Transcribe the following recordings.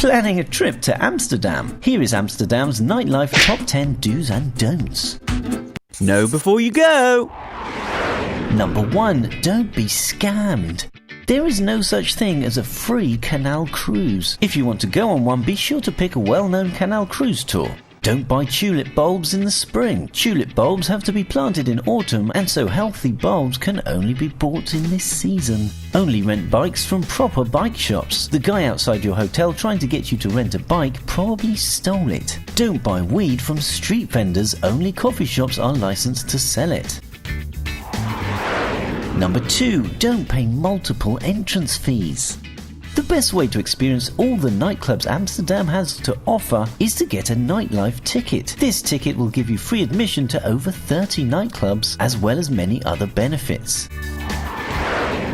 Planning a trip to Amsterdam. Here is Amsterdam's nightlife top 10 do's and don'ts. Know before you go. Number 1. Don't be scammed. There is no such thing as a free canal cruise. If you want to go on one, be sure to pick a well-known canal cruise tour. Don't buy tulip bulbs in the spring. Tulip bulbs have to be planted in autumn, and so healthy bulbs can only be bought in this season. Only rent bikes from proper bike shops. The guy outside your hotel trying to get you to rent a bike probably stole it. Don't buy weed from street vendors. Only coffee shops are licensed to sell it. Number 2. Don't pay multiple entrance fees. The best way to experience all the nightclubs Amsterdam has to offer is to get a Nightlife ticket. This ticket will give you free admission to over 30 nightclubs as well as many other benefits.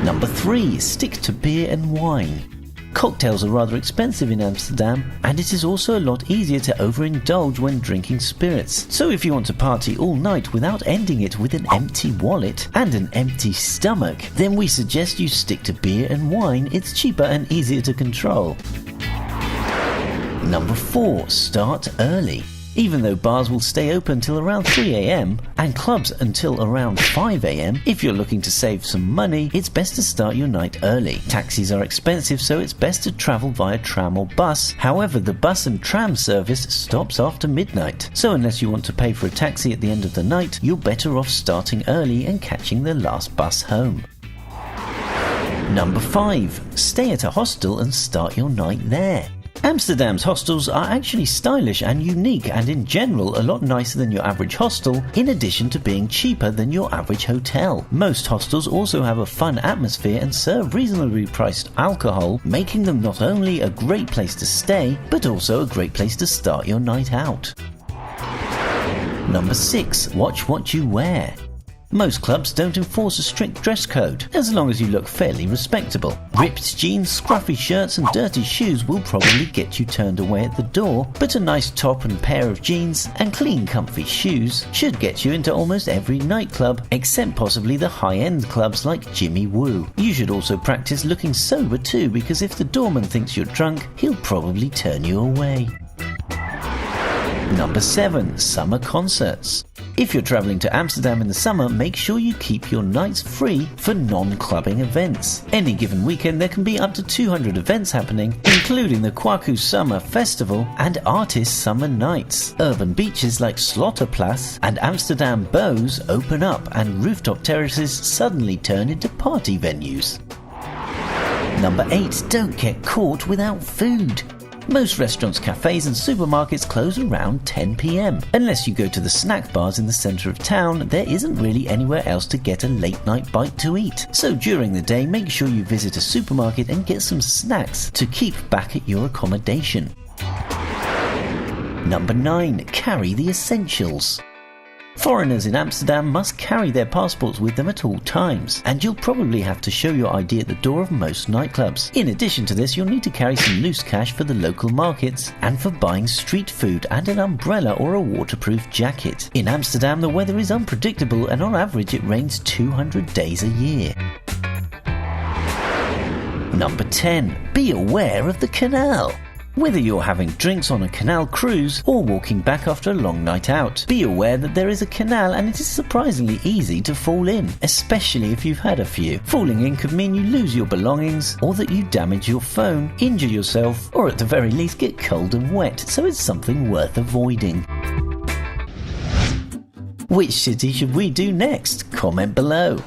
Number 3. Stick to beer and wine. Cocktails are rather expensive in Amsterdam, and it is also a lot easier to overindulge when drinking spirits. So if you want to party all night without ending it with an empty wallet and an empty stomach, then we suggest you stick to beer and wine. It's cheaper and easier to control. Number 4. Start early. Even though bars will stay open till around 3 AM and clubs until around 5 AM, if you're looking to save some money, it's best to start your night early. Taxis are expensive, so it's best to travel via tram or bus. However, the bus and tram service stops after midnight, so unless you want to pay for a taxi at the end of the night, you're better off starting early and catching the last bus home. Number 5. Stay at a hostel and start your night there. Amsterdam's hostels are actually stylish and unique, and in general a lot nicer than your average hostel, in addition to being cheaper than your average hotel. Most hostels also have a fun atmosphere and serve reasonably priced alcohol, making them not only a great place to stay, but also a great place to start your night out. Number 6. Watch what you wear. Most clubs don't enforce a strict dress code, as long as you look fairly respectable. Ripped jeans, scruffy shirts and dirty shoes will probably get you turned away at the door, but a nice top and pair of jeans and clean comfy shoes should get you into almost every nightclub, except possibly the high-end clubs like Jimmy Woo. You should also practice looking sober too, because if the doorman thinks you're drunk, he'll probably turn you away. Number 7. Summer concerts. If you're travelling to Amsterdam in the summer, make sure you keep your nights free for non-clubbing events. Any given weekend there can be up to 200 events happening, including the Kwaku Summer Festival and Artist Summer Nights. Urban beaches like Slotterplas and Amsterdam Bows open up, and rooftop terraces suddenly turn into party venues. Number 8. Don't get caught without food. Most restaurants, cafes and supermarkets close around 10 PM. Unless you go to the snack bars in the centre of town, there isn't really anywhere else to get a late night bite to eat. So during the day, make sure you visit a supermarket and get some snacks to keep back at your accommodation. Number 9. Carry the essentials. Foreigners in Amsterdam must carry their passports with them at all times, and you'll probably have to show your ID at the door of most nightclubs. In addition to this, you'll need to carry some loose cash for the local markets and for buying street food, and an umbrella or a waterproof jacket. In Amsterdam, the weather is unpredictable, and on average it rains 200 days a year. Number 10. Be aware of the canal. Whether you're having drinks on a canal cruise or walking back after a long night out, be aware that there is a canal, and it is surprisingly easy to fall in, especially if you've had a few. Falling in could mean you lose your belongings, or that you damage your phone, injure yourself, or at the very least get cold and wet, so it's something worth avoiding. Which city should we do next? Comment below.